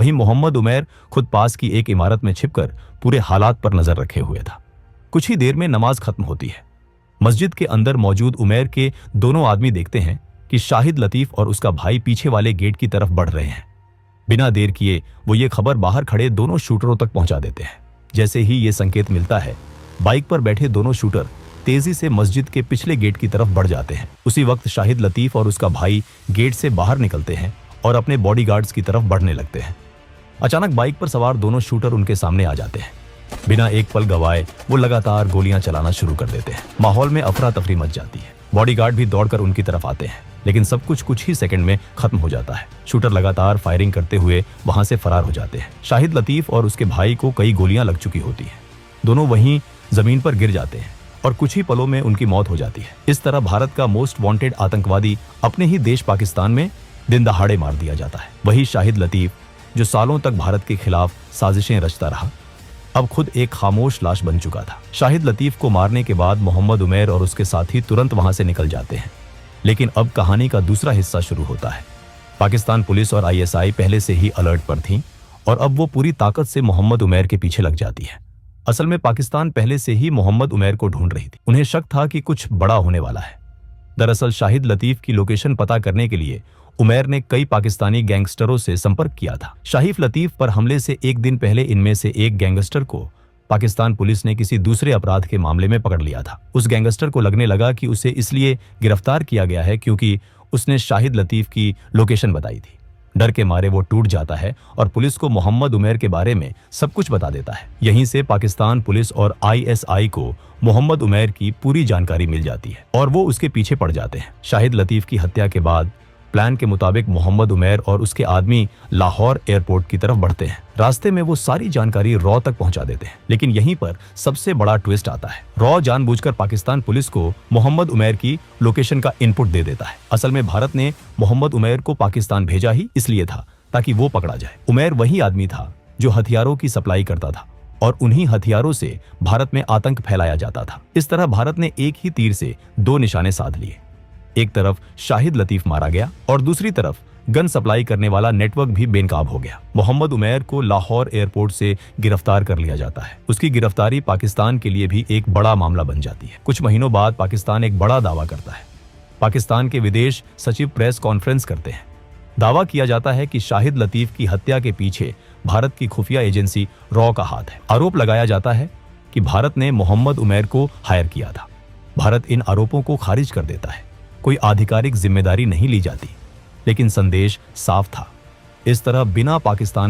वहीं मोहम्मद उमैर खुद पास की एक इमारत में छिपकर पूरे हालात पर नजर रखे हुए था। कुछ ही देर में नमाज खत्म होती है। मस्जिद के अंदर मौजूद उमैर के दोनों आदमी देखते हैं कि शाहिद लतीफ और उसका भाई पीछे वाले गेट की तरफ बढ़ रहे हैं। बिना देर किए वो ये खबर बाहर खड़े दोनों शूटरों तक पहुंचा देते हैं। जैसे ही ये संकेत मिलता है, बाइक पर बैठे दोनों शूटर तेजी से मस्जिद के पिछले गेट की तरफ बढ़ जाते हैं। उसी वक्त शाहिद लतीफ और उसका भाई गेट से बाहर निकलते हैं और अपने बॉडीगार्ड्स की तरफ बढ़ने लगते हैं। अचानक बाइक पर सवार दोनों शूटर उनके सामने आ जाते हैं। बिना एक पल गवाए वो लगातार गोलियां चलाना शुरू कर देते हैं। माहौल में अफरा तफरी मच जाती है। बॉडीगार्ड भी दौड़कर उनकी तरफ आते हैं, लेकिन सब कुछ ही सेकंड में खत्म हो जाता है। शूटर लगातार फायरिंग करते हुए वहां से फरार हो जाते हैं। शाहिद लतीफ और उसके भाई को कई गोलियां लग चुकी होती हैं। दोनों वहीं जमीन पर गिर जाते हैं और कुछ ही पलों में उनकी मौत हो जाती है। इस तरह भारत का मोस्ट वांटेड आतंकवादी अपने ही देश पाकिस्तान में दिन दहाड़े मार दिया जाता है। वही शाहिद लतीफ, जो सालों तक भारत के खिलाफ साजिशें रचता रहा, अब खुद एक खामोश लाश बन चुका था। शाहिद लतीफ को मारने के बाद मोहम्मद उमैर और उसके साथी तुरंत वहां से निकल जाते हैं। लेकिन अब कहानी का दूसरा हिस्सा शुरू होता है। पाकिस्तान पुलिस और आईएसआई पहले से ही अलर्ट पर थी और अब वो पूरी ताकत से मोहम्मद उमैर के पीछे लग जाती है। असल में पाकिस्तान पहले से ही मोहम्मद उमैर को ढूंढ रही थी। उन्हें शक था कि कुछ बड़ा होने वाला है। दरअसल शाहिद लतीफ की लोकेशन पता करने के लिए उमैर ने कई पाकिस्तानी गैंगस्टरों से संपर्क किया था। शाहिद लतीफ पर हमले से एक दिन पहले इनमें से एक गैंगस्टर को पाकिस्तान पुलिस ने किसी दूसरे अपराध के मामले में पकड़ लिया था। उस गैंगस्टर को लगने लगा कि उसे इसलिए गिरफ्तार किया गया है क्योंकि उसने शाहिद लतीफ की लोकेशन बताई थी। डर के मारे वो टूट जाता है और पुलिस को मोहम्मद उमैर के बारे में सब कुछ बता देता है। यहीं से पाकिस्तान पुलिस और आईएसआई को मोहम्मद उमैर की पूरी जानकारी मिल जाती है और वो उसके पीछे पड़ जाते हैं। शाहिद लतीफ की हत्या के बाद प्लान के मुताबिक मोहम्मद उमैर और उसके आदमी लाहौर एयरपोर्ट की तरफ बढ़ते हैं। रास्ते में वो सारी जानकारी रॉ तक पहुंचा देते हैं। लेकिन यहीं पर सबसे बड़ा ट्विस्ट आता है। रॉ जानबूझकर पाकिस्तान पुलिस को मोहम्मद उमैर की लोकेशन का इनपुट दे देता है। असल में भारत ने मोहम्मद उमैर को पाकिस्तान भेजा ही इसलिए था ताकि वो पकड़ा जाए। उमैर वही आदमी था जो हथियारों की सप्लाई करता था और उन्हीं हथियारों से भारत में आतंक फैलाया जाता था। इस तरह भारत ने एक ही तीर से दो निशाने साध लिए। एक तरफ शाहिद लतीफ मारा गया और दूसरी तरफ गन सप्लाई करने वाला नेटवर्क भी बेनकाब हो गया। मोहम्मद उमैर को लाहौर एयरपोर्ट से गिरफ्तार कर लिया जाता है। उसकी गिरफ्तारी पाकिस्तान के लिए भी एक बड़ा मामला बन जाती है। कुछ महीनों बाद पाकिस्तान एक बड़ा दावा करता है। पाकिस्तान के विदेश सचिव प्रेस कॉन्फ्रेंस करते हैं। दावा किया जाता है कि शाहिद लतीफ की हत्या के पीछे भारत की खुफिया एजेंसी रॉ का हाथ है। आरोप लगाया जाता है कि भारत ने मोहम्मद उमैर को हायर किया था। भारत इन आरोपों को खारिज कर देता है। कोई आधिकारिक जिम्मेदारी नहीं ली जाती, लेकिन संदेश साफ था। इस तरह बिना पाकिस्तान में